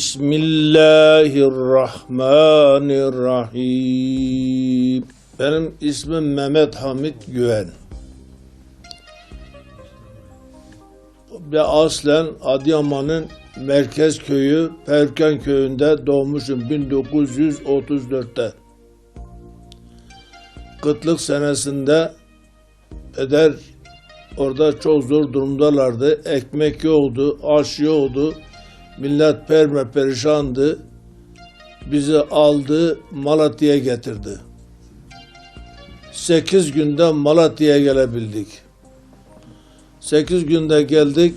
Bismillahirrahmanirrahim. Benim ismim Mehmet Hamit Güven. Ve aslen Adıyaman'ın merkez köyü Perken köyünde doğmuşum 1934'te. Kıtlık senesinde peder orada çok zor durumdalardı. Ekmek yoktu, aş yoktu. Millet perişandı. Bizi aldı, Malatya'ya getirdi. 8 günde Malatya'ya gelebildik. 8 günde geldik.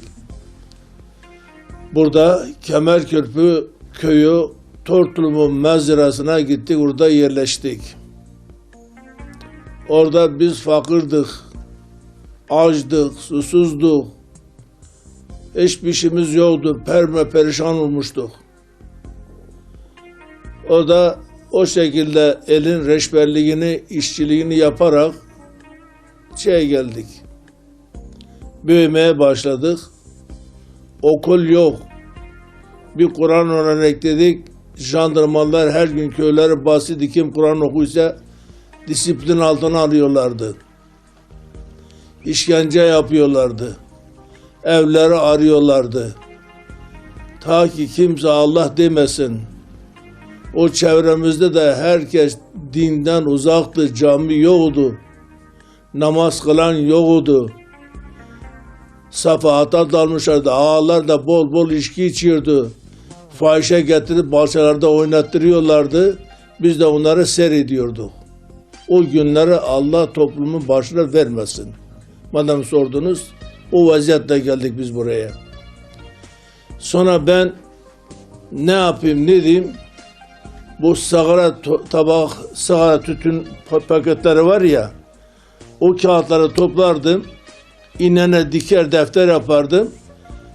Burada Kemerkürpü köyü Tortulumun mezrasına gittik, orada yerleştik. Orada biz fakirdik, açtık, susuzduk. Hiçbir işimiz yoktu, perişan olmuştuk. Orada o şekilde elin reçberliğini, işçiliğini yaparak geldik. Büyümeye başladık. Okul yok. Bir Kur'an öğrendik. Jandarmalar her gün köyleri bastıydı. Kim Kur'an okuysa disiplin altına alıyorlardı. İşkence yapıyorlardı. Evleri arıyorlardı. Ta ki kimse Allah demesin. O çevremizde de herkes dinden uzaktı, cami yoktu. Namaz kılan yoktu. Safahata dalmışlardı. Ağalar da bol bol içki içiyordu. Fahişe getirip bahçelerde oynattırıyorlardı. Biz de onları seyrediyorduk. O günleri Allah toplumun başına vermesin. Madem sordunuz, o vaziyetle geldik biz buraya. Sonra ben ne yapayım, ne diyeyim? Bu sigara tabak, sigara tütün paketleri var ya, o kağıtları toplardım, inene diker defter yapardım,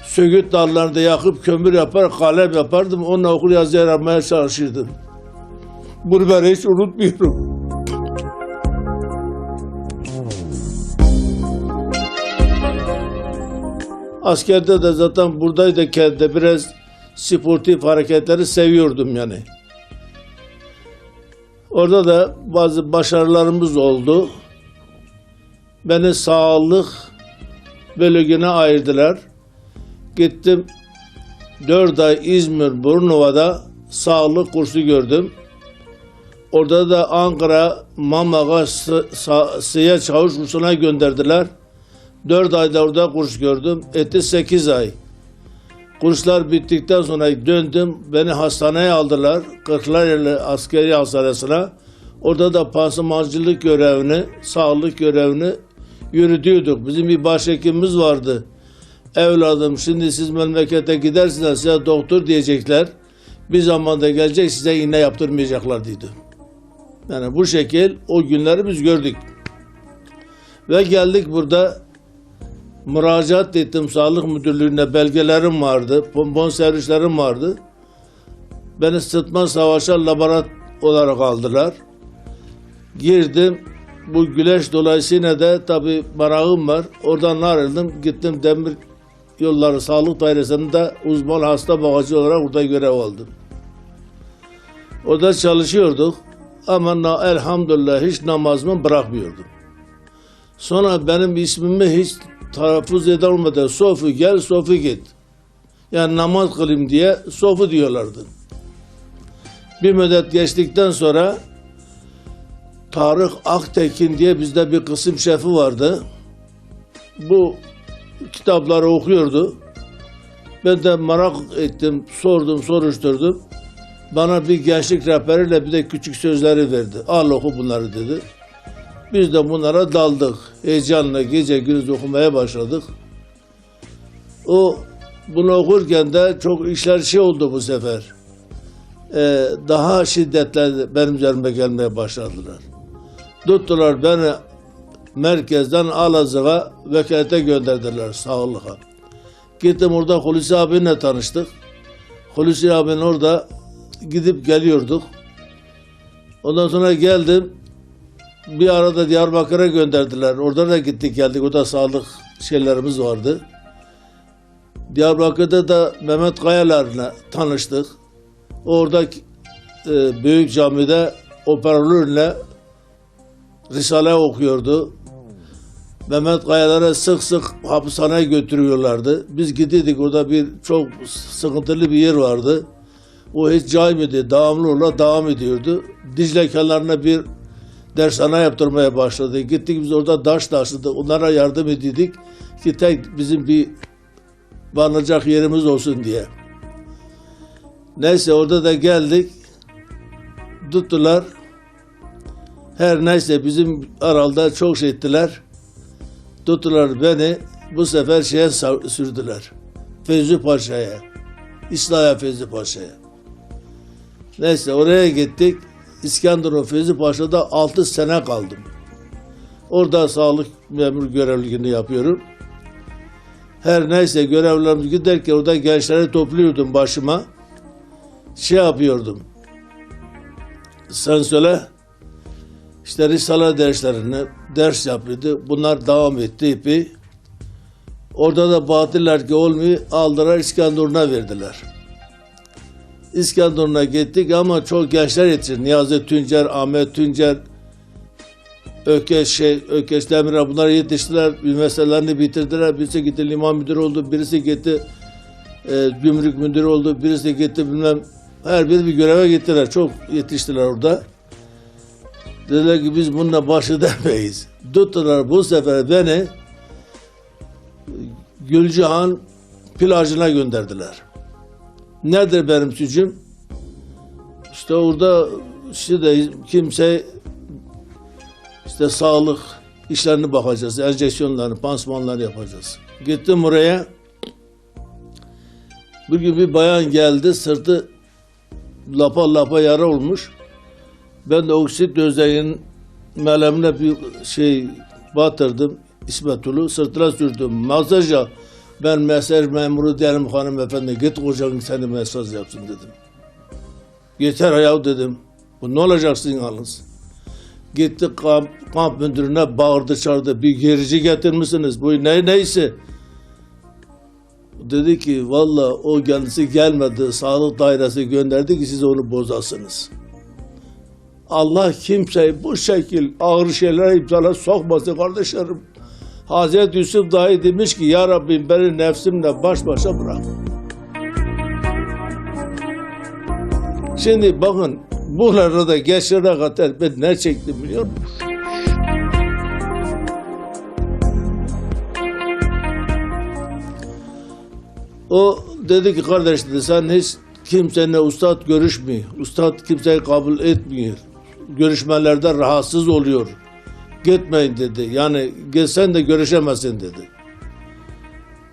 söğüt dallarında yakıp kömür yapar, kalem yapardım, onunla okul yazı yaramaya çalışırdım. Bunu ben hiç unutmuyorum. Askerde de zaten buradayken de biraz sportif hareketleri seviyordum yani. Orada da bazı başarılarımız oldu. Beni sağlık bölümüne ayırdılar. Gittim 4 ay İzmir Bornova'da sağlık kursu gördüm. Orada da Ankara Mamaga Sıya Çavuş kursuna gönderdiler. 4 ayda orada kurs gördüm. Etti 8 ay. Kurslar bittikten sonra döndüm. Beni hastaneye aldılar. Kırklareli Askeri Hastanesi'ne. Orada da pansumancılık görevini, sağlık görevini yürütüyorduk. Bizim bir başhekimimiz vardı. Evladım, şimdi siz memlekete gidersiniz, size doktor diyecekler. Bir zamanda gelecek, size iğne yaptırmayacaklar dedi. Yani bu şekil o günleri biz gördük. Ve geldik burada. Müracaat ettim sağlık müdürlüğüne, belgelerim vardı, pompon servislerim vardı. Beni sıtma savaşa laborat olarak aldılar. Girdim, bu güneş dolayısıyla da tabii marağım var. Oradan ayrıldım, gittim demir yolları sağlık dairesinde uzman hasta bakıcı olarak orada görev aldım. Orada çalışıyorduk ama elhamdülillah hiç namazımı bırakmıyordum. Sonra benim ismimi hiç telaffuz eder olmadan Sofi gel, Sofi git. Yani namaz kılayım diye Sofi diyorlardı. Bir müddet geçtikten sonra Tarık Aktekin diye bizde bir kısım şefi vardı. Bu kitapları okuyordu. Ben de merak ettim, sordum, soruşturdum. Bana bir gençlik rehberiyle bir de küçük sözleri verdi. Al oku bunları dedi. Biz de bunlara daldık. Heyecanla gece gündüz okumaya başladık. Bunu okurken de çok işler oldu bu sefer. Daha şiddetli benim üzerime gelmeye başladılar. Tuttular beni merkezden Alazık'a vekalete gönderdiler sağlığa. Gittim orada Hulusi abimle tanıştık. Hulusi abinin orada gidip geliyorduk. Ondan sonra geldim. Bir arada Diyarbakır'a gönderdiler. Orada da gittik geldik. O da sağlık şeylerimiz vardı. Diyarbakır'da da Mehmet Kayalar'la tanıştık. Orada büyük camide hoparlörle Risale okuyordu. Mehmet Kayalar'a sık sık hapishaneye götürüyorlardı. Biz gidiyorduk, orada bir çok sıkıntılı bir yer vardı. O hiç caymıyordu, devamlı olarak devam ediyordu. Dicle kenarına bir dershane yaptırmaya başladı. Gittik biz orada taş taşıdık, onlara yardım ediyorduk ki tek bizim bir barınacak yerimiz olsun diye. Neyse orada da geldik, tuttular. Her neyse bizim aralda çok şey ettiler. Tuttular beni, bu sefer şeye sürdüler. Fevzi Paşa'ya, İslahiye Fevzi Paşa'ya. Neyse oraya gittik. İskenderun Fevzi Paşa'da 6 sene kaldım. Orada sağlık memur görevliliğini yapıyorum. Her neyse görevlerimiz giderken orada gençleri topluyordum başıma. Şey yapıyordum. Sen söyle. İşte Risale derslerini ders yapıyordu. Bunlar devam etti ipi. Orada da baktılar ki olmuyor. Aldılar İskenderun'a verdiler. İskenderun'a gittik ama çok gençler yetişti. Niyazi Tüncer, Ahmet Tüncer, Ökeş Demirel bunlar yetiştiler. Üniversitelerini bitirdiler. Birisi gitti liman müdürü oldu. Birisi gitti gümrük müdürü oldu. Birisi gitti bilmem. Her biri bir göreve gittiler. Çok yetiştiler orada. Dediler ki biz bununla baş edemeyiz. Tuttular bu sefer beni Gülcihan plajına gönderdiler. Nedir benim suçum? İşte orada kimse sağlık işlerini bakacağız. Enjeksiyonlarını, pansumanları yapacağız. Gittim oraya. Bugün bir bayan geldi, sırtı lapa lapa yara olmuş. Ben de oksit dözeğin melemine bir şey batırdım. İsmetul'u sırtına sürdüm. Masaja, ben mesaj memuru değilim hanımefendi. Git kocan seni mesaj yapsın dedim. Yeter ya dedim. Bu ne olacak sizin haliniz? Gitti kamp müdürüne bağırdı çağırdı. Bir gerici getirmişsiniz. Bu neyse. Dedi ki valla o kendisi gelmedi. Sağlık dairesi gönderdi ki siz onu bozasınız. Allah kimseyi bu şekil ağır şeylere iptala sokmasın kardeşlerim. Hazreti Yusuf dahi demiş ki ya Rabbim beni nefsimle baş başa bırak. Şimdi bakın buralarda da geçene kadar ben ne çektim biliyor musun? O dedi ki kardeş dedi sen hiç kimseyle ustad görüşmüyor. Ustad kimseyi kabul etmiyor. Görüşmelerde rahatsız oluyor. Gitmeyin dedi. Yani gelsen de görüşemezsin dedi.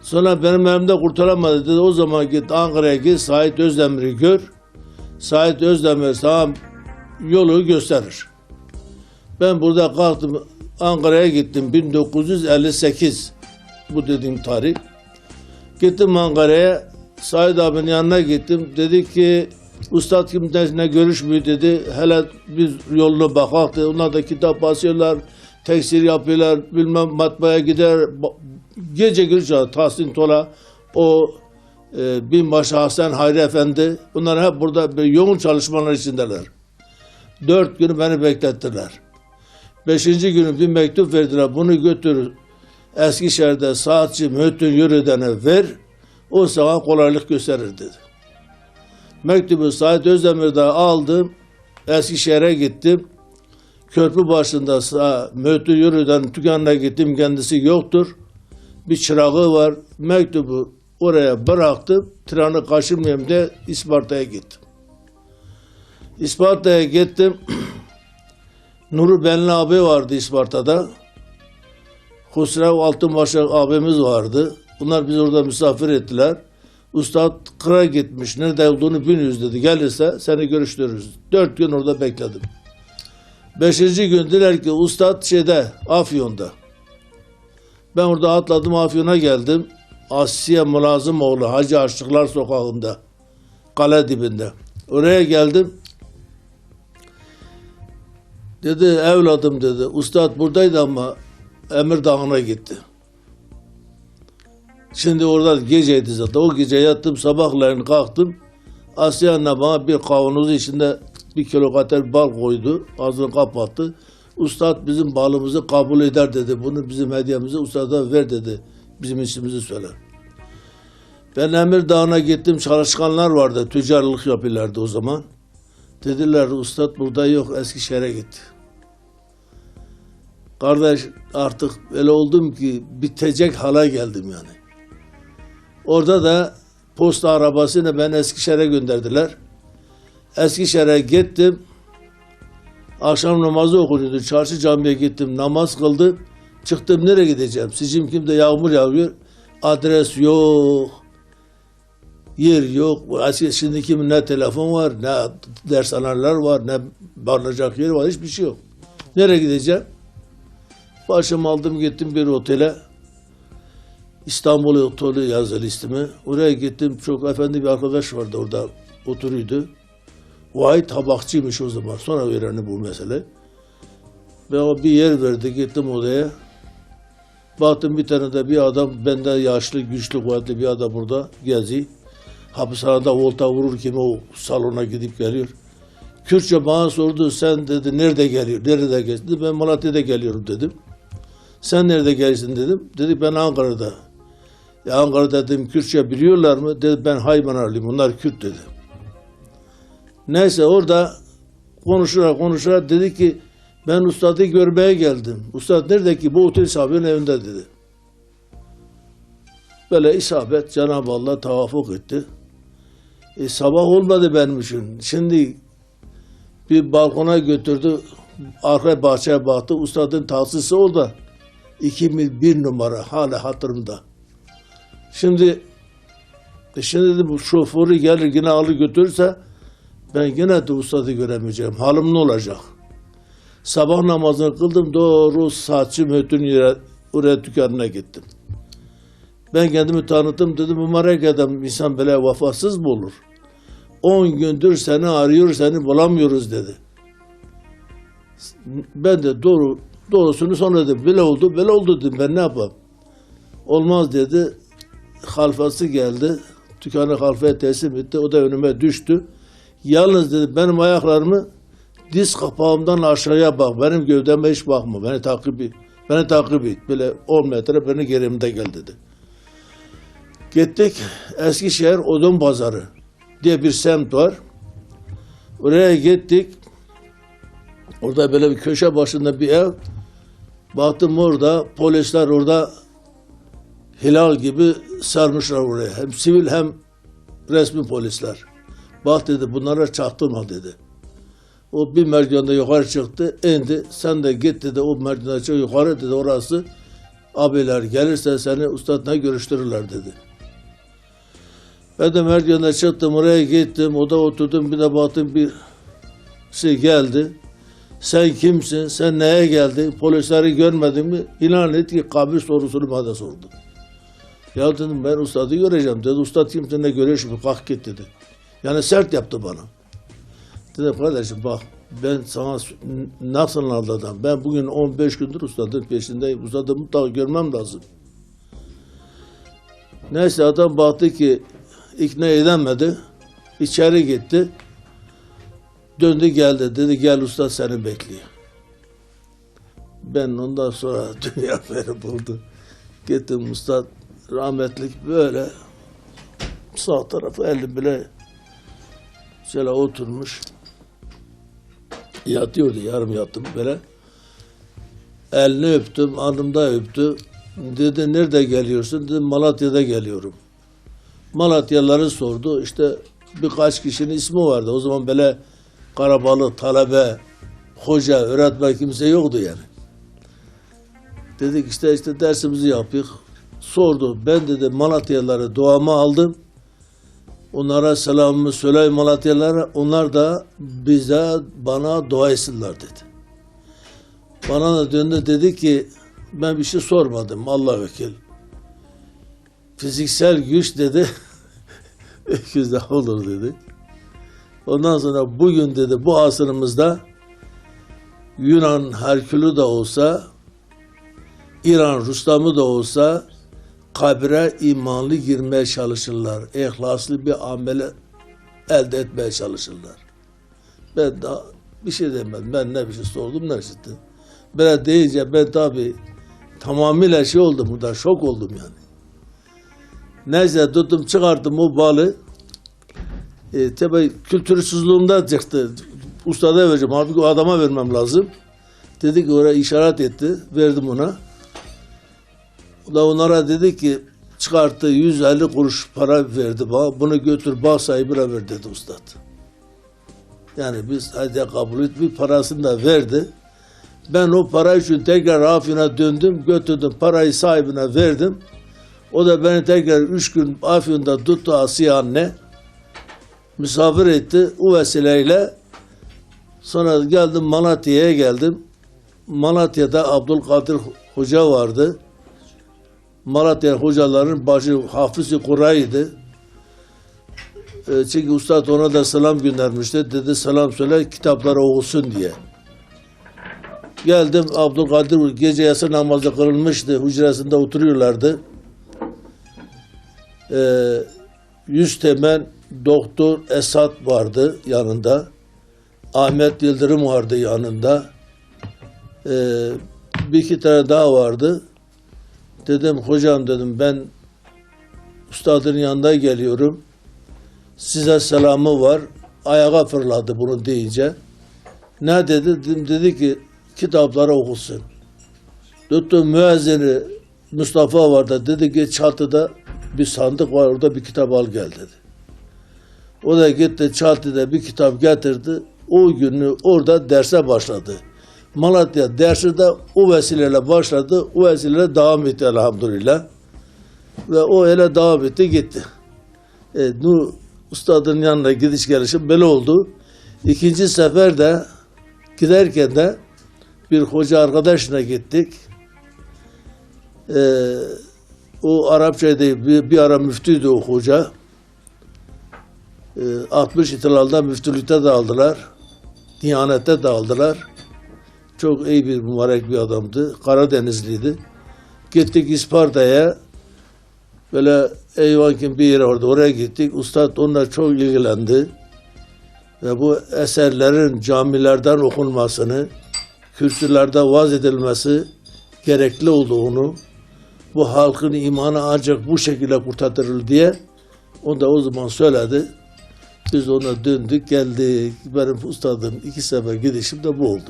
Sonra benim elimde kurtaramadı dedi. O zaman git Ankara'ya git Sait Özdemir'i gör. Sait Özdemir sana yolu gösterir. Ben burada kalktım Ankara'ya gittim 1958 bu dediğim tarih. Gittim Ankara'ya Sait abinin yanına gittim. Dedi ki ustad kimseyle görüşmüyor dedi. Hele biz yoluna bakak dedi. Onlar da kitap basıyorlar, tekstil yapıyorlar, bilmem matbaaya gider. Gece görüşüyor Tahsin Tola, o binbaşı Hasan Hayri Efendi. Bunlar hep burada yoğun çalışmalar içindeler. 4 gün beni beklettiler. 5. günü bir mektup verdiler. Bunu götür Eskişehir'de saatçi Mühittin Yürüden'e ver. O sana kolaylık gösterir dedi. Mektubu Sait Özdemir'de aldım. Eskişehir'e gittim. Köprü başında Mühittin Yürüden'in dükkanına gittim. Kendisi yoktur. Bir çırağı var. Mektubu oraya bıraktım. Treni kaçırmayayım diye İsparta'ya gittim. İsparta'ya gittim. Nuri Benli abi vardı İsparta'da. Husrev Altınbaşak abimiz vardı. Bunlar bizi orada misafir ettiler. Ustad kıra gitmiş. Nerede olduğunu bilmiyoruz dedi. Gelirse seni görüştürürüz. 4 gün orada bekledim. 5. gün dediler ki ustad Afyon'da. Ben orada atladım Afyon'a geldim. Asiye Mülazımoğlu Hacı Aşıklar Sokağı'nda. Kale dibinde. Oraya geldim. Dedi evladım dedi. Ustad buradaydı ama Emirdağ'ına gitti. Şimdi orada geceydi zaten. O gece yattım sabahleyin kalktım. Asiye anne bana bir kavanozu içinde 1 kilo kadar bal koydu. Ağzını kapattı. Ustad bizim balımızı kabul eder dedi. Bunu bizim hediyemizi ustada ver dedi. Bizim işimizi söyler. Ben Emirdağ'a gittim. Çalışkanlar vardı. Tüccarlık yapıyorlardı o zaman. Dediler ustad burada yok. Eskişehir'e gitti. Kardeş artık öyle oldum ki bitecek hala geldim yani. Orada da posta arabasıyla beni Eskişehir'e gönderdiler. Eskişehir'e gittim. Akşam namazı okunuyordu. Çarşı camiye gittim. Namaz kıldım. Çıktım nereye gideceğim? Sicim kimde yağmur yağıyor. Adres yok. Yer yok. Şimdi kimin ne telefon var, ne dershaneler var, ne barınacak yer var. Hiçbir şey yok. Nereye gideceğim? Başımı aldım gittim bir otele. İstanbul Oteli yazılı ismi. Oraya gittim. Çok efendi bir arkadaş vardı orada oturuyordu. Vay tabakçıymış o zaman. Sonra öğrendi bu mesele. Ve o bir yer verdi. Gittim odaya. Baktım bir tane de bir adam, benden yaşlı, güçlü, kuvvetli bir adam burada geziyor. Hapishanede volta vurur gibi o salona gidip geliyor. Kürtçe bana sordu. Sen dedi nerede geliyor? Nerede geldin? Ben Malatya'da geliyorum dedim. Sen nerede gelirsin dedim. Dedi ben Ankara'da. Ankara'da dedim Kürtçe biliyorlar mı? Dedi ben Haymanarlıyım. Bunlar Kürt dedi. Neyse orada konuşarak dedi ki ben ustadı görmeye geldim. Ustad nerede ki? Bu otel sahibinin evinde dedi. Böyle isabet Cenab-ı Allah tevafuk etti. Sabah olmadı benim için. Şimdi bir balkona götürdü. Arka bahçeye baktı. Ustadın tahsisi orada. 2001 numara hala hatırımda. Şimdi dedi bu şoförü gelir yine alır götürürse ben yine de ustadı göremeyeceğim. Halim ne olacak? Sabah namazını kıldım. Doğru saatçi Mötün oraya dükkanına gittim. Ben kendimi tanıttım. Dedim mübarek adam insan böyle vefasız mı olur? 10 gündür seni arıyor, seni bulamıyoruz dedi. Ben de doğrusunu sonra dedim. Böyle oldu dedim. Ben ne yapayım? Olmaz dedi. Halfası geldi. Dükkanı halfaya teslim etti. O da önüme düştü. Yalnız dedi benim ayaklarımı diz kapağımdan aşağıya bak. Benim gövdeme hiç bakma. Beni takip et. Böyle 10 metre beni gerimde gel dedi. Gittik Eskişehir Odun Pazarı diye bir semt var. Oraya gittik. Orada böyle bir köşe başında bir ev. Baktım orada polisler orada hilal gibi sarmışlar oraya. Hem sivil hem resmi polisler. Bak dedi bunlara çaktırma dedi. O bir merdivende yukarı çıktı, indi. Sen de git dedi o merdivende çık yukarı dedi orası. Abiler gelirse seni ustadla görüştürürler dedi. Ben de merdivende çıktım oraya gittim. O da oturdum bir de baktım bir şey geldi. Sen kimsin? Sen neye geldin? Polisleri görmedin mi? İlan et ki kabir sorusunu bana sordu. Ya dedim ben ustadı göreceğim dedi. Ustad kimse ne görüyor şimdi kalk git dedi. Yani sert yaptı bana. Dedim kardeşim bak ben sana nasıl anladım? Ben bugün 15 gündür ustadın peşindeyim. Ustadı mutlaka görmem lazım. Neyse adam baktı ki ikna edemedi. İçeri gitti. Döndü geldi. Dedi gel usta seni bekliyor. Ben ondan sonra dünya beni buldu. Gittim usta rahmetlik böyle sağ tarafı eli bile şöyle oturmuş. Yatıyordu yarım yattım böyle. Elini öptüm, alnımda öptü. Dedi nerede geliyorsun? Dedim Malatya'da geliyorum. Malatyalıları sordu. İşte birkaç kişinin ismi vardı. O zaman böyle karabalık, talebe, hoca, öğretmen kimse yoktu yani. Dedik işte dersimizi yapıyoruz. Sordu. Ben dedi Malatyalıları duama aldım. Onlara selamımı söyleyeyim Malatyalılara. Onlar da bana dua etsinler dedi. Bana da döndü dedi ki ben bir şey sormadım Allah vekil. Fiziksel güç dedi. Öküzde olur dedi. Ondan sonra bugün dedi bu asrımızda Yunan Herkülü de olsa İran Rustamı da olsa kabre imanlı girmeye çalışırlar. İhlaslı bir amele elde etmeye çalışırlar. Ben daha bir şey demedim. Ben ne bir şey sordum, ne işittim. Böyle deyince ben tabii tamamıyla şey oldum burada, şok oldum yani. Neyse tuttum çıkarttım o balı. Tabii kültürsüzlüğümden çıktı. Ustada vereceğim. Halbuki o adama vermem lazım. Dedi ki oraya işaret etti. Verdim ona. O da onlara dedi ki çıkarttı 150 kuruş para verdi bana. Bunu götür bağ sahibine ver dedi ustad. Yani biz hadi kabul et, bir parasını da verdi. Ben o para için tekrar Afyon'a döndüm. Götürdüm parayı sahibine verdim. O da beni tekrar 3 gün Afyon'da tuttu Asiye anne. Misafir etti. O vesileyle sonra geldim Malatya'ya geldim. Malatya'da Abdülkadir Hoca vardı. Malatya hocaların başı Hafız-ı Kur'a'ydı. Çünkü ustad ona da selam göndermişti. Dedi selam söyle kitapları okusun diye. Geldim Abdülkadir gece yatsı namazı kılınmıştı. Hücresinde oturuyorlardı. 100 temen Doktor Esat vardı yanında. Ahmet Yıldırım vardı yanında. Bir iki tane daha vardı. Dedim hocam dedim ben ustadın yanında geliyorum. Size selamı var. Ayağa fırladı bunu deyince. Ne dedi? Dedim, dedi ki kitapları okusun. Tuttum müezzini Mustafa vardı. Dedi ki çatıda bir sandık var orada bir kitap al gel dedi. O da gitti çatıda bir kitap getirdi. O günü orada derse başladı. Malatya dersi de o vesileyle başladı. O vesileyle devam etti elhamdülillah. Ve o öyle devam etti gitti. Nur ustadın yanına gidiş gelişim böyle oldu. İkinci sefer de giderken de bir hoca arkadaşına gittik. O Arapçaydı bir ara müftüydü o hoca. 60 ihtilalda müftülükte de aldılar. Diyanette de aldılar. Çok iyi bir mübarek bir adamdı. Karadenizliydi. Gittik İsparta'ya. Böyle Eyvankin bir yer orada. Oraya gittik. Ustad onunla çok ilgilendi. Ve bu eserlerin camilerden okunmasını, kürsülerde vaaz edilmesi gerekli olduğunu, bu halkın imanı ancak bu şekilde kurtarılır diye o da o zaman söyledi. Biz ona döndük, geldik. Benim ustadım 2 sefer gidişim de bu oldu.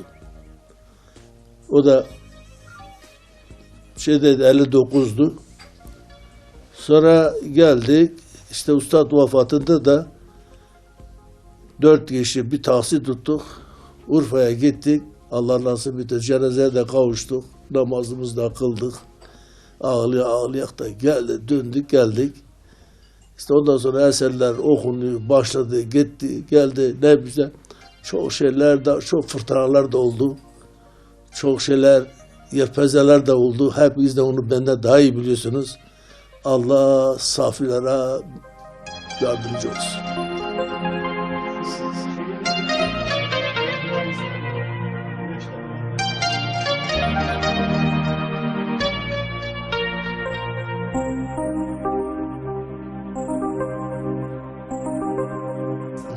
O da 59'du. Sonra geldik. İşte ustad vefatında da 4 kişi bir tahsil tuttuk. Urfa'ya gittik. Allah nasip etti. Cenazeye de kavuştuk. Namazımızı da kıldık. Ağlayak da geldi, döndük, geldik. İşte ondan sonra eserler okunuyor, başladı, gitti, geldi. Ne güzel. Çok şeyler de, çok fırtınalar da oldu. Çok şeyler, yelpazeler de oldu. Hepiniz de onu benden daha iyi biliyorsunuz. Allah safilere yardımcı olsun.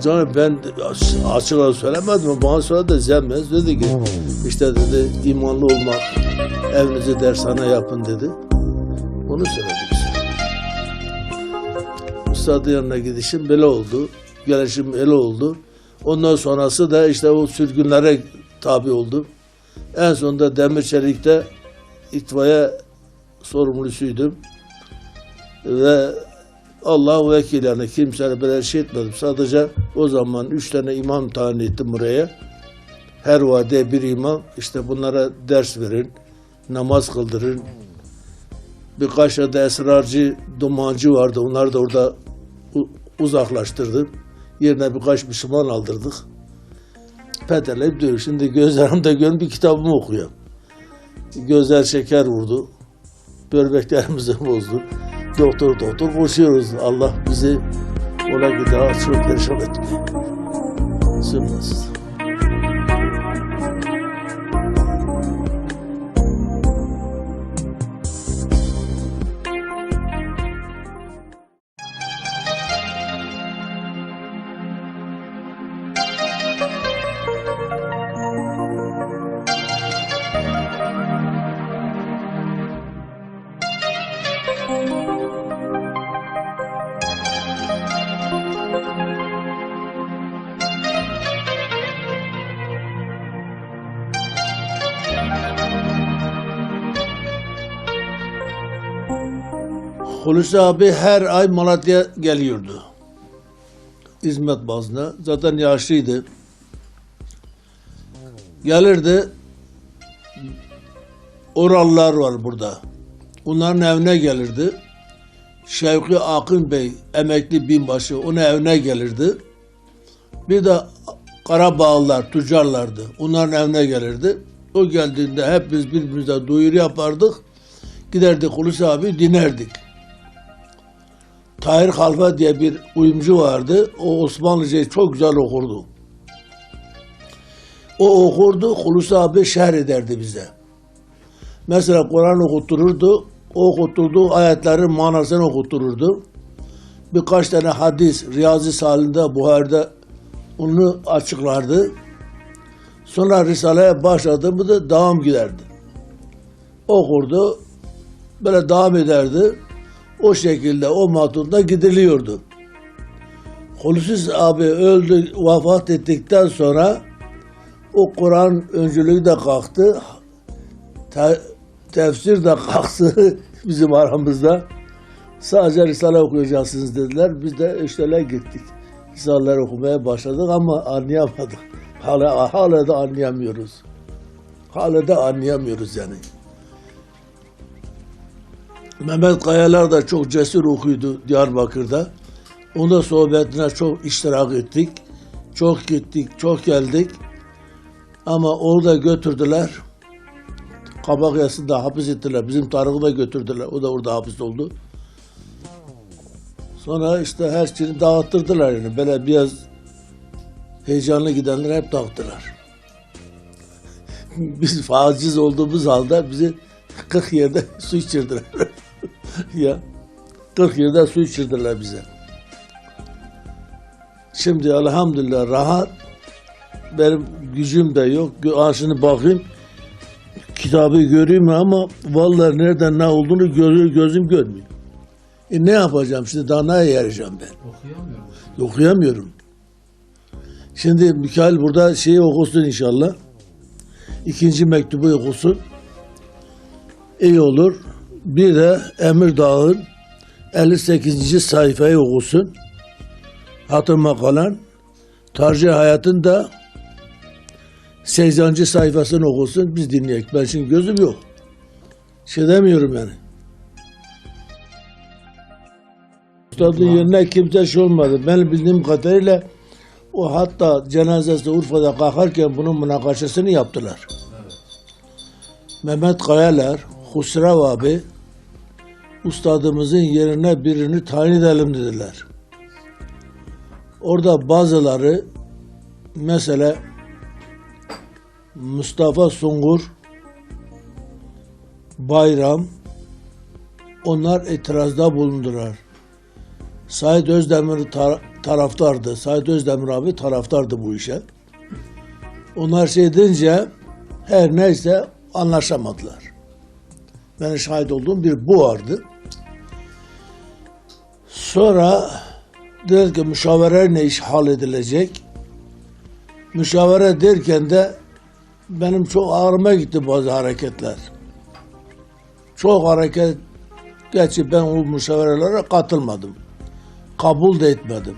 Canım ben açıkça söylemedim ama bana söyledi Zemmez dedi ki işte dedi imanlı olmak evinizi dershane yapın dedi. Onu söyledi bize. Ustadın yanına gidişim böyle oldu. Gelişim öyle oldu. Ondan sonrası da işte o sürgünlere tabi oldum. En sonunda Demirçelik'te itfaiye sorumlusuydum. Ve Allah vekil yani kimseye böyle şey etmedim. Sadece o zaman 3 tane imam tayin ettim buraya. Her vade bir imam. İşte bunlara ders verin, namaz kıldırın. Birkaç da esrarcı, dumancı vardı. Onları da orada uzaklaştırdım. Yerine birkaç Müslüman aldırdık. Peterleyip duruyor. Şimdi gözlerimde görün bir kitabımı okuyorum. Gözler şeker vurdu. Böbreklerimizi bozdu. Doktor koşuyoruz. Allah bizi ola ki daha çok perişan etmiyor. Sürmez. Hulusi abi her ay Malatya'ya geliyordu. Hizmet bazında. Zaten yaşlıydı. Gelirdi. Oralılar var burada. Onların evine gelirdi. Şevki Akın Bey, emekli binbaşı, onun evine gelirdi. Bir de Karabağlılar, tüccarlardı. Onların evine gelirdi. O geldiğinde hep biz birbirimize duyuru yapardık. Giderdik Hulusi abi dinlerdik. Tahir Halfa diye bir uyumcu vardı. O Osmanlıcayı çok güzel okurdu. O okurdu, Hulusi abi şerh ederdi bize. Mesela Kur'an okuttururdu. O okutturduğu ayetlerin manasını okuttururdu. Birkaç tane hadis, Riyazi Salih'de, Buhari'de onu açıklardı. Sonra Risale'ye başladığımda da devam giderdi. Okurdu, böyle devam ederdi. O şekilde o matunda gidiliyordu. Hulusi abi öldü, vefat ettikten sonra o Kur'an öncülüğü de kalktı. Tefsir de kalktı bizim aramızda. Sadece Risale okuyacaksınız dediler. Biz de işlerle gittik. Risaleler okumaya başladık ama anlayamadık. Hala da anlayamıyoruz. Hala da anlayamıyoruz yani. Mehmet Kayalar da çok cesur okuyordu Diyarbakır'da. Onda sohbetine çok iştirak ettik. Çok gittik, çok geldik. Ama orada götürdüler. Kabakyası'nda hapis ettiler. Bizim Tarık'ı da götürdüler. O da orada hapis oldu. Sonra işte her şeyi dağıttırdılar yani. Böyle biraz heyecanlı gidenler hep dağıttılar. Biz faciz olduğumuz halde bizi 40 yerde su içirdiler. Ya 40 yerde su içirdiler bize. Şimdi elhamdülillah rahat. Benim gücüm de yok. Şimdi bakayım. Kitabı göreyim ama vallahi nereden ne olduğunu gözüm görmüyor. Ne yapacağım şimdi, daha neye yarayacağım ben? Okuyamıyorum. Okuyamıyorum. Şimdi Mikail burada şeyi okusun inşallah. 2. mektubu okusun. İyi olur. Bir de Emirdağ'ın 58. sayfayı okusun. Hatırıma kalan. Tarih Hayat'ın da 80. sayfasını okusun. Biz dinleyek. Ben şimdi gözüm yok. Şey demiyorum yani. Üstadın yerine kimse şey olmadı. Benim bildiğim kadarıyla o hatta cenazesi Urfa'da kalkarken bunun münakaşasını yaptılar. Evet. Mehmet Kayalar, Husrev abi ustadımızın yerine birini tayin edelim dediler. Orada bazıları mesela Mustafa Sungur, Bayram onlar itirazda bulundular. Said Özdemir taraftardı. Said Özdemir abi taraftardı bu işe. Onlar şey deyince her neyse anlaşamadılar. Benim şahit olduğum bir bu vardı. Sonra dedi ki müşavere ne iş hal edilecek? Müşavere derken de benim çok ağrıma gitti bazı hareketler. Çok hareket, gerçi ben o müşaverelere katılmadım. Kabul de etmedim.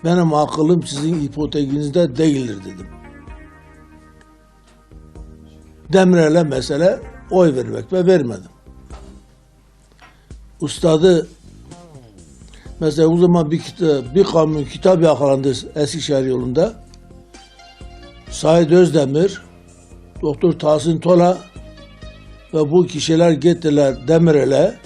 Benim akılım sizin hipotekinizde değildir dedim. Demirel'e mesela oy vermek ve vermedim. Ustadı mesela o zaman bir kamyon kitap yakalandı Eskişehir yolunda. Said Özdemir, Doktor Tahsin Tola ve bu kişiler gittiler Demirel'e.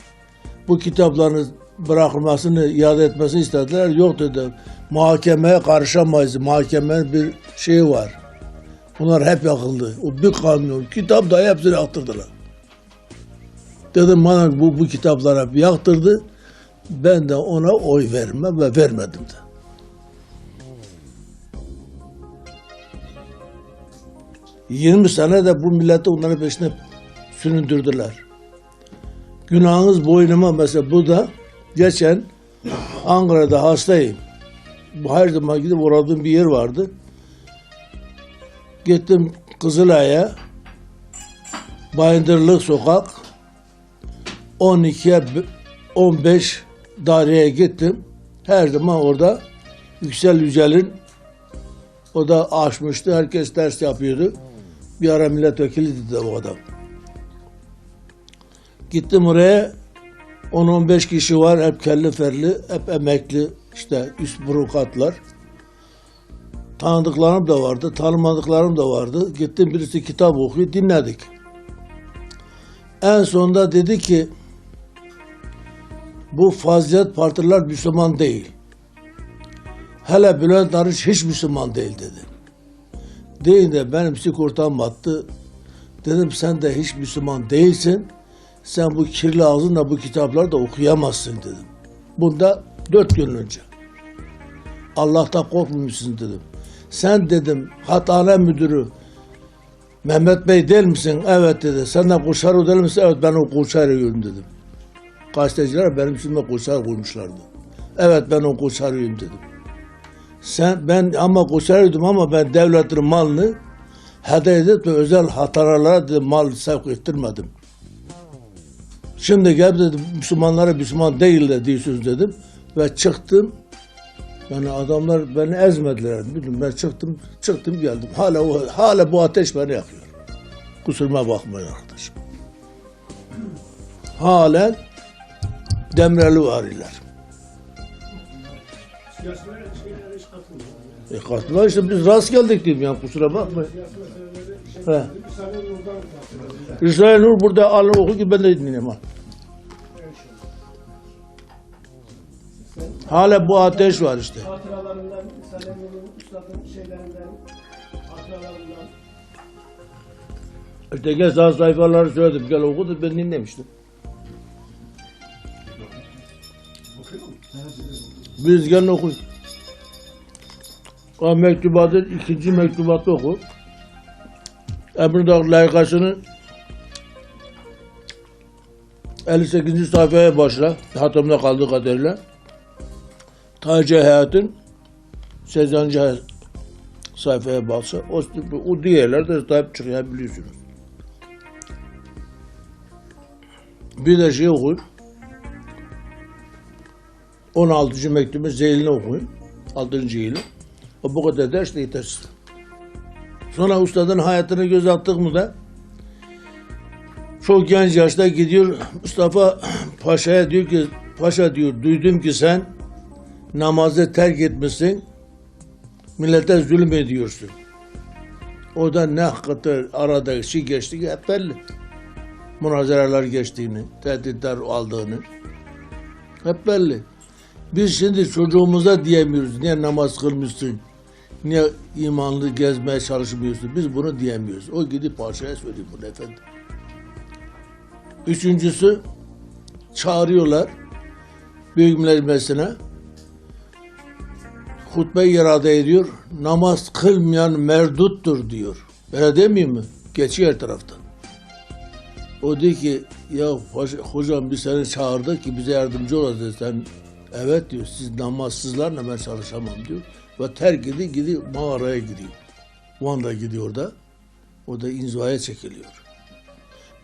Bu kitapların bırakılmasını, iade etmesini istediler. Yok dedi. Muhakemeye karışamayız. Mahkemenin bir şeyi var. Bunlar hep yakıldı. O bir kamyon kitap da hepsini yaktırdılar. Dedim bana bu kitaplar hep yaktırdı. Ben de ona oy vermem ve vermedim de. ...20 sene de bu milleti onların peşine süründürdüler. Günahınız boynuma mesela bu da geçen Ankara'da hastayım. Bu her zaman gidip uğradığım bir yer vardı. Gittim Kızılay'a, Bayındırlık Sokak, 12'ye 15 daireye gittim. Her zaman orada Yüksel Yücel'in, o da açmıştı. Herkes ders yapıyordu. Bir ara milletvekiliydi de o adam. Gittim oraya. 10-15 kişi var. Hep kelli ferli, hep emekli. İşte üst bürokratlar. Tanıdıklarım da vardı, tanımadıklarım da vardı. Gittim, birisi kitap okuyor, dinledik. En sonunda dedi ki, bu fazilet partiler Müslüman değil. Hele Bülent Arınç hiç Müslüman değil dedi. Deyince benim sigortam battı. Dedim sen de hiç Müslüman değilsin. Sen bu kirli ağzınla bu kitapları da okuyamazsın dedim. Bunda 4 gün önce. Allah'tan korkmamışsın dedim. Sen dedim Hathane Müdürü Mehmet Bey değil misin? Evet dedi. Sen de Kuşarı değil misin? Evet ben o Kuşarı'yım dedim. Gazeteciler benim üstüme Kuşarı koymuşlardı. Evet ben o Kuşarı'yım dedim. Ben ama Kuşarı'ydım ama ben devletin malını hediye edip ve özel hataralara dedim, mal sevk ettirmedim. Şimdi gel dedim Müslümanlara Müslüman değil de diyorsunuz dedim ve çıktım. Yani adamlar beni ezmediler. Bildim ben çıktım geldim. Hala bu ateş beni yakıyor. Kusuruma bakmayın arkadaşım. Halen Demirel'i arıyorlar. Katılıyor işte biz rast geldik diyeyim yani kusura bakmayın. Risale-i Nur burada alın oku ki ben de dinleyeyim ha. Hala bu ateş var işte. Hatıralarından, Risale-i Nur'un, Üstad'ın şeylerinden, hatıralarından. İşte gel sağ sayfaları söyledim. Gel oku ben dinlemiştim. Biz gelin okuyun. O mektubatın 2. mektubatı oku. Emrindağ layıkasının 58. sayfaya başla. Hatımda kaldığı kadarıyla. Taci Hayat'ın 80. sayfaya baksa o diğerler de tabi çıkabiliyorsunuz. Bir de şey okuyun. 16. mektubu Zeylini okuyun. 6. yılı. O bu kadar ders de yetersiz. Sonra ustadın hayatını göz attık mı da çok genç yaşta gidiyor Mustafa Paşa'ya diyor ki Paşa diyor duydum ki sen namazı terk etmişsin, millete zulüm ediyorsun. O da ne kadar arada şey geçti hep belli. Münazaralar geçtiğini, tehditler aldığını hep belli. Biz şimdi çocuğumuza diyemiyoruz, niye namaz kılmışsın, niye imanlı gezmeye çalışmıyorsun, biz bunu diyemiyoruz. O gidip Paşa'ya söylüyor bunu efendim. Üçüncüsü, çağırıyorlar Büyük Millet Meclisi'ne. Hutbe-i irade ediyor, namaz kılmayan merduttur diyor. Öyle demiyor mu? Geçiyor her tarafta. O diyor ki, ya hocam biz seni çağırdık ki bize yardımcı olasın. Sen, evet diyor, siz namazsızlarla ben çalışamam diyor. Ve terk gidiyor mağaraya gidiyor. Van'da gidiyor da, o da inzivaya çekiliyor.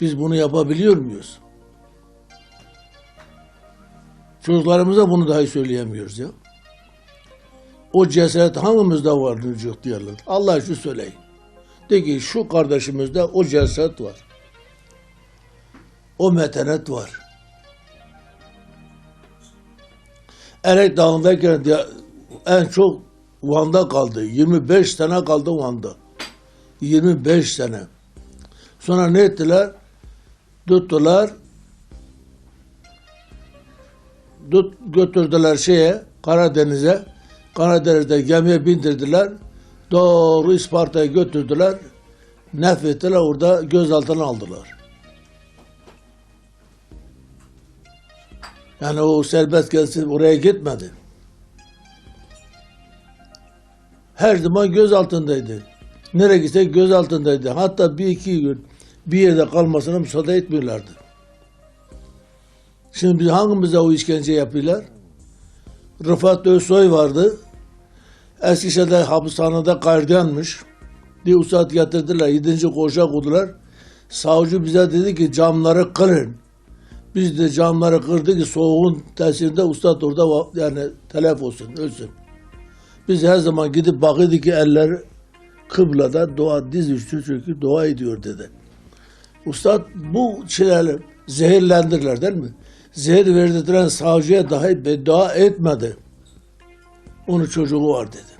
Biz bunu yapabiliyor muyuz? Çocuklarımıza bunu dahi söyleyemiyoruz ya. O cesaret hangimizde vardır yok diyorlar. Allah şu söyleyin. De ki şu kardeşimizde o cesaret var. O metanet var. Erek Dağı'ndayken en çok Van'da kaldı. 25 sene kaldı Van'da. 25 sene. Sonra ne ettiler? Tuttular. Götürdüler Karadeniz'e. Karadeniz'de gemiye bindirdiler. Doğru İsparta'ya götürdüler. Nefrettiler, orada gözaltına aldılar. Yani o serbest gelsin oraya gitmedi. Her zaman göz altındaydı. Nereye gitse göz altındaydı. Hatta 1-2 gün bir yerde kalmasına müsaade etmiyorlardı. Şimdi biz hangimize o işkence yapıyorlar? Rıfat Özsoy vardı. Eskişehir'de hapishanede gardiyanmış. Bir ustad getirdiler. 7. koğuşa koydular. Savcı bize dedi ki camları kırın. Biz de camları kırdık ki soğuğun tesirinde ustad orada yani telef olsun, ölsün. Biz her zaman gidip bakıyorduk ki elleri kıblada dua diz üstü çünkü dua ediyor dedi. Ustad bu şeylerle zehirlendirler değil mi? Zehir verdiren savcıya dahi beddua etmedi. Onun çocuğu var dedi.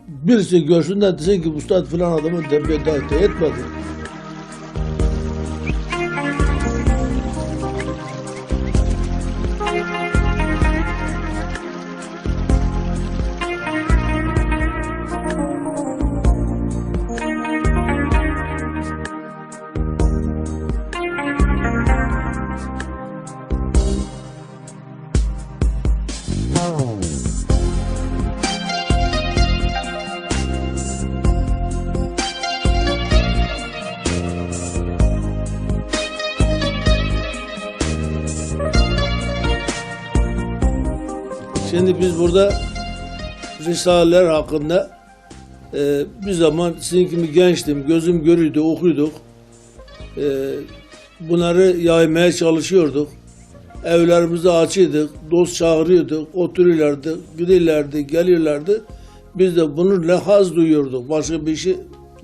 Birisi görsün de desin ki ustad filan adamı beddua etmedi. Şimdi biz burada Risaleler hakkında bir zaman sizin gibi gençtim, gözüm görüyordu, okuyorduk. Bunları yaymaya çalışıyorduk. Evlerimizi açıyorduk, dost çağırıyorduk, oturuyorlardı, gidiyorlardı, geliyorlardı. Biz de bunu haz duyuyorduk. Başka bir şey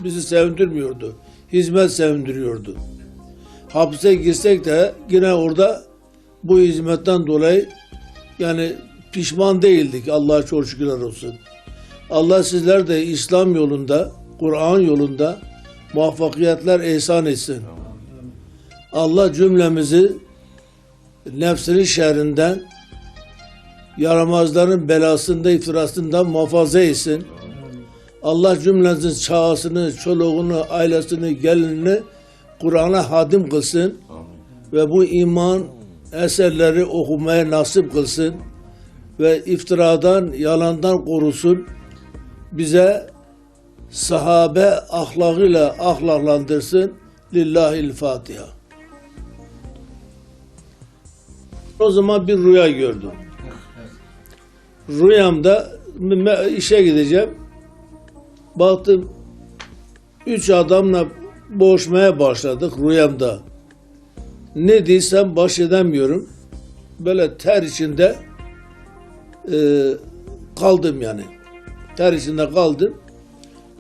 bizi sevindirmiyordu. Hizmet sevindiriyordu. Hapse girsek de yine orada bu hizmetten dolayı yani pişman değildik. Allah'a çok şükürler olsun. Allah sizler de İslam yolunda, Kur'an yolunda muvaffakiyetler ihsan etsin. Allah cümlemizi nefsinin şerrinden, yaramazların belasında, iftirasından muhafaza etsin. Allah cümlenizin çağısını, çoluğunu, ailesini, gelinini Kur'an'a hadim kılsın. Ve bu iman eserleri okumaya nasip kılsın. Ve iftiradan, yalandan korusun. Bize sahabe ahlakıyla ahlaklandırsın. Lillahil Fatiha. O zaman bir rüya gördüm. Rüyamda işe gideceğim. Baktım 3 adamla boğuşmaya başladık rüyamda. Ne diysem baş edemiyorum. Böyle ter içinde kaldım yani. Ter içinde kaldım.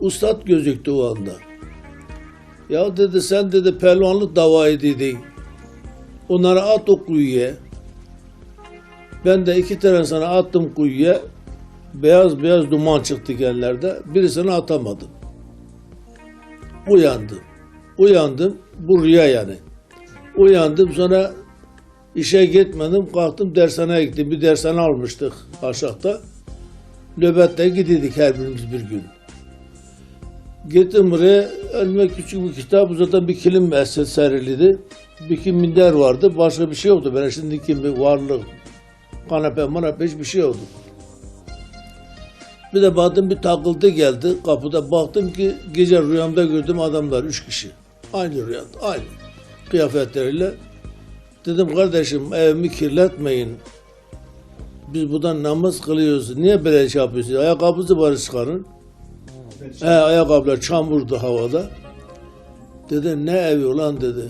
Ustad gözüktü o anda. Ya dedi sen dedi pehlivanlık dava edildin. Onları at o kuyuya. Ben de 2 tane sana attım kuyuya. Beyaz beyaz duman çıktı genlerde. Birisini atamadım. Uyandım. Uyandım. Bu rüya yani. Uyandım sonra işe gitmedim. Kalktım dershaneye gittim. Bir dershane almıştık aşağıda. Nöbette gidiyorduk her birimiz bir gün. Gittim buraya. Elime küçük bir kitap. Zaten bir kilim seriliydi. Bir iki minder vardı. Başka bir şey yoktu. Ben şimdiki bir varlık, kanepe, manape hiçbir şey yoktu. Bir de baktım bir takıltı geldi. Kapıda baktım ki gece rüyamda gördüm adamlar 3 kişi. Aynı rüyamda, aynı kıyafetleriyle. Dedim kardeşim evimi kirletmeyin. Biz buradan namaz kılıyoruz. Niye böyle şey yapıyorsunuz? Ayakkabınızı bari çıkarın. Ayakkabılar çamurdu havada. Dedi ne evi ulan dedi.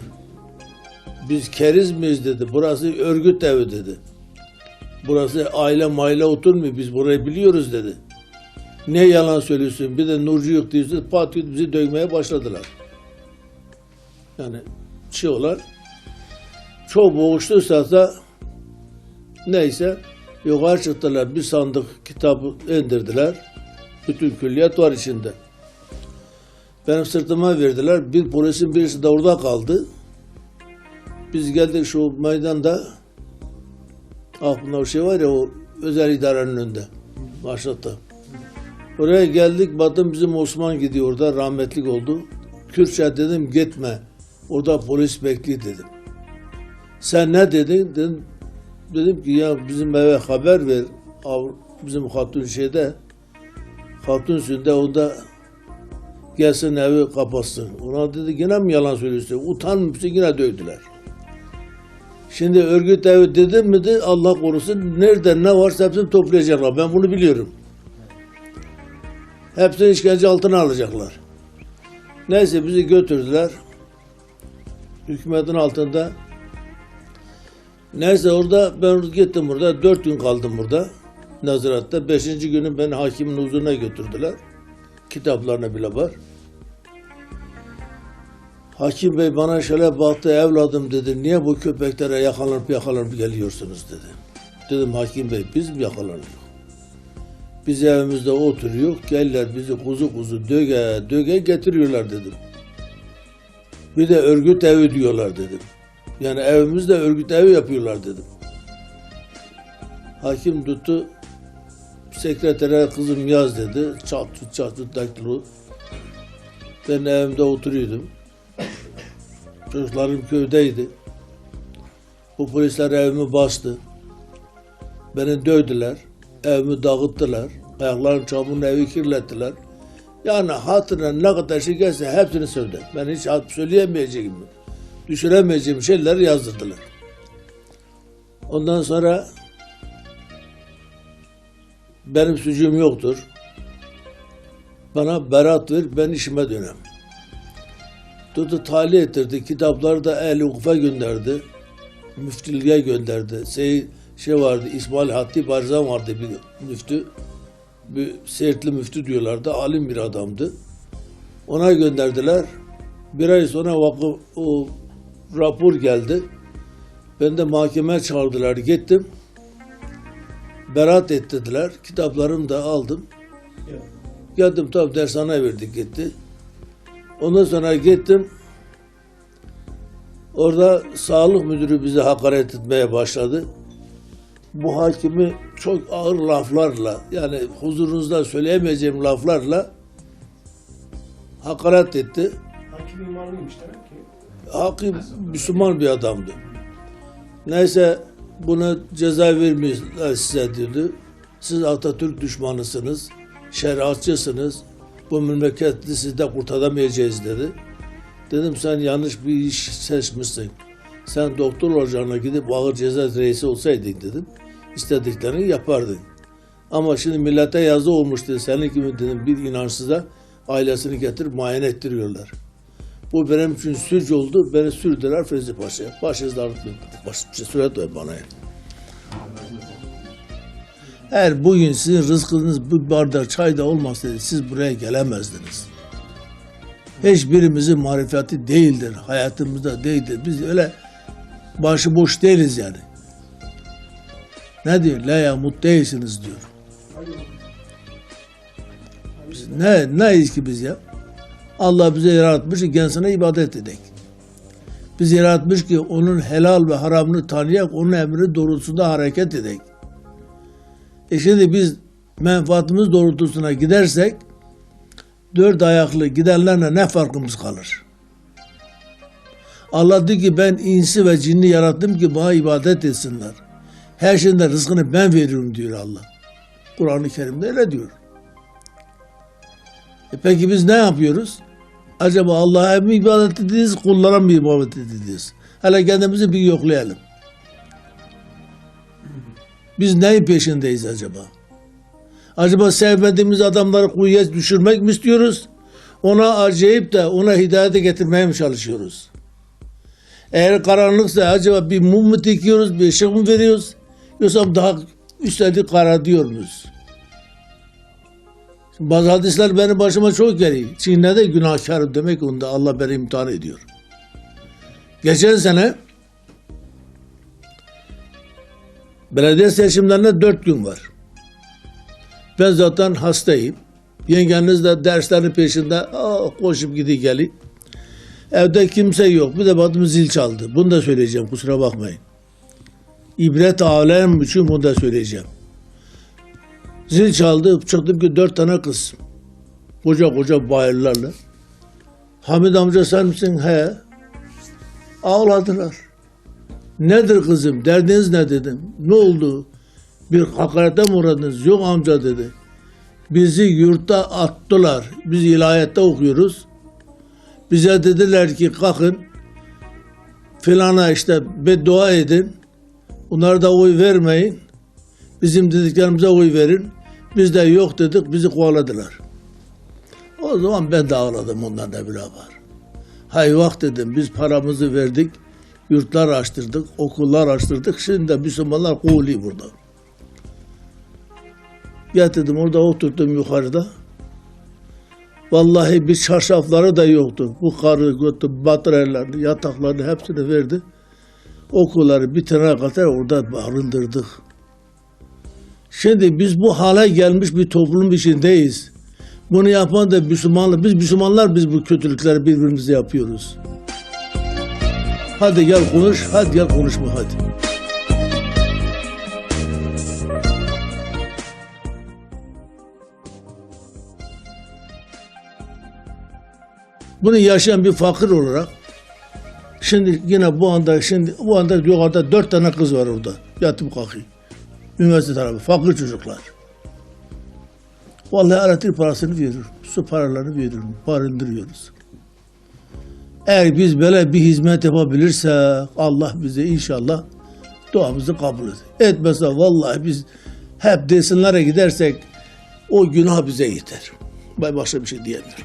Biz keriz miyiz dedi. Burası örgüt evi dedi. Burası aile maile oturmuyor. Biz burayı biliyoruz dedi. Ne yalan söylüyorsun? Bir de nurcu yok diyorsun. Patiyot bizi dövmeye başladılar. Yani çıkıyorlar. Çok boğuştuysa da neyse yukarı çıktılar. Bir sandık kitabı indirdiler. Bütün külliyat var içinde. Benim sırtıma verdiler. Bir polisin birisi de orada kaldı. Biz geldik şu meydanda. Aklımda bir şey var ya o özel idarenin önünde. Başlattı. Oraya geldik. Baktım bizim Osman gidiyor orada. Rahmetlik oldu. Kürtçe dedim gitme. Orada polis bekliyor dedim. Sen ne dedin? Dedim ki ya bizim eve haber ver. Bizim hatun şeyde. Hatun sünde onda gelsin evi kapatsın. Ona dedi yine mi yalan söylüyorsun? Utanmışsın yine dövdüler. Şimdi örgüt evi dedim mi de Allah korusun nerede ne varsa hepsini toplayacaklar. Ben bunu biliyorum. Hepsini işkence altına alacaklar. Neyse bizi götürdüler. Hükümetin altında. Neyse orada ben gittim burada. 4 gün kaldım burada. Naziratta. 5. günü beni hakimin huzuruna götürdüler. Kitaplarına bile var. Hakim Bey bana şöyle baktı, evladım dedi, niye bu köpeklere yakalanıp geliyorsunuz dedi. Dedim Hakim Bey biz mi yakalanıyoruz? Biz evimizde oturuyor, gelirler bizi kuzu kuzu döge getiriyorlar dedim. Bir de örgüt evi diyorlar dedim. Yani evimizde örgüt evi yapıyorlar dedim. Hakim tuttu, sekretere kızım yaz dedi, çat tut daktilo. Ben evimde oturuyordum. Çocuklarım köydeydi. Bu polisler evimi bastı. Beni dövdüler. Evimi dağıttılar. Ayaklarım çamurla evi kirlettiler. Yani hatırına ne kadar şey gelse hepsini söyledi. Ben hiç söyleyemeyeceğim, düşüremeyeceğim şeyleri yazdırdılar. Ondan sonra benim suçum yoktur. Bana beraat ver, ben işime dönem. Tuttu tahliye ettirdi. Kitapları da Ehl-i Ukuf'a gönderdi. Müftülüğe gönderdi. Şey vardı, İsmail Hatip Arzan vardı bir müftü. Bir Seyrtli müftü diyorlardı. Alim bir adamdı. Ona gönderdiler. Bir ay sonra o rapor geldi. Ben de mahkemeye çağırdılar. Gittim. Beraat ettirdiler. Kitaplarımı da aldım. Geldim tabi dershaneye verdik gitti. Ondan sonra gittim. Orada sağlık müdürü bize hakaret etmeye başladı. Bu hakimi çok ağır laflarla, yani huzurunuzda söyleyemeyeceğim laflarla hakaret etti. Hakim imanlıymış demek ki. Hakim Müslüman bir adamdı. Neyse buna ceza vermiyorlar size dedi. Siz Atatürk düşmanısınız, şeriatçısınız. Bu memleketi sizde kurtaramayacağız dedi. Dedim sen yanlış bir iş seçmişsin. Sen doktor olacağına gidip ağır ceza reisi olsaydın dedim. İstediklerini yapardın. Ama şimdi millete yazı olmuş dedi. Senin gibi dedim bir inançsıza ailesini getirip muayene ettiriyorlar. Bu benim için suç oldu. Beni sürdüler Fevzi Paşa'ya. Başınızda süret ver bana. Eğer bugün sizin rızkınız bu bardak çayda olmasaydı siz buraya gelemezdiniz. Hiçbirimizin marifeti değildir. Hayatımızda değildir. Biz öyle başıboş değiliz yani. Ne diyor? La yamut değilsiniz diyor. Biz neyiz ki biz ya? Allah bize yaratmış ki kendisine ibadet edek. Biz yaratmış ki onun helal ve haramını tanıyarak onun emri doğrultusunda hareket edek. Şimdi biz menfaatimiz doğrultusuna gidersek 4 ayaklı gidenlerle ne farkımız kalır? Allah diyor ki ben insi ve cinni yarattım ki bana ibadet etsinler. Her şeyin de rızkını ben veriyorum diyor Allah. Kur'an-ı Kerim'de öyle diyor. Peki biz ne yapıyoruz? Acaba Allah'a mı ibadet ediyoruz, kullara mı ibadet ediyoruz? Hele kendimizi bir yoklayalım. Biz neyin peşindeyiz acaba? Acaba sevmediğimiz adamları kuyuya düşürmek mi istiyoruz? Ona acıyıp da ona hidayete getirmeye mi çalışıyoruz? Eğer karanlıksa acaba bir mum mu dikiyoruz, bir ışık mı veriyoruz? Yoksa daha üstelik kara diyor muyuz? Şimdi bazı hadisler benim başıma çok geliyor. Çin'de de günahkarım demek onda Allah beni imtihan ediyor. Geçen sene belediye seçimlerine 4 gün var. Ben zaten hastayım. Yengeniz de derslerin peşinde koşup geliyor. Evde kimse yok. Bir de baktım zil çaldı. Bunu da söyleyeceğim. Kusura bakmayın. İbret alem için bunu da söyleyeceğim. Zil çaldı. Çıktım ki 4 tane kız. Koca bayırlarla. Hamid amca sen misin? He. Ağladılar. Nedir kızım? Derdiniz ne dedim. Ne oldu? Bir hakarete mi uğradınız? Yok amca dedi. Bizi yurtta attılar. Biz ilahiyette okuyoruz. Bize dediler ki kalkın filana işte beddua edin. Onlara da oy vermeyin. Bizim dediklerimize oy verin. Biz de yok dedik. Bizi kovaladılar. O zaman ben de ağladım ondan da beraber. Hay vak dedim, biz paramızı verdik, yurtlar açtırdık, okullar açtırdık, şimdi de Müslümanlar kovuluyor burada. Getirdim orada oturdum yukarıda. Vallahi bir çarşafları da yoktu. Bu karı götü, bataryalarını, yataklarını hepsini verdi. Okulları bitirene kadar orada barındırdık. Şimdi biz bu hale gelmiş bir toplum içindeyiz. Bunu yapan da Müslümanlar. Biz Müslümanlar biz bu kötülükleri birbirimize yapıyoruz. Hadi gel konuş, hadi gel konuşma hadi. Bunu yaşayan bir fakir olarak şimdi yine bu anda yukarıda 4 tane kız var orada. Yatıp kalkıyor. Üniversite tarafı. Fakir çocuklar. Vallahi elektrik parasını veriyor. Su paralarını veriyor. Barındırıyoruz. Eğer biz böyle bir hizmet yapabilirsek Allah bize inşallah duamızı kabul eder. Etmezse vallahi biz hep desinlere gidersek o günah bize yeter. Ben başka bir şey diyemiyorum.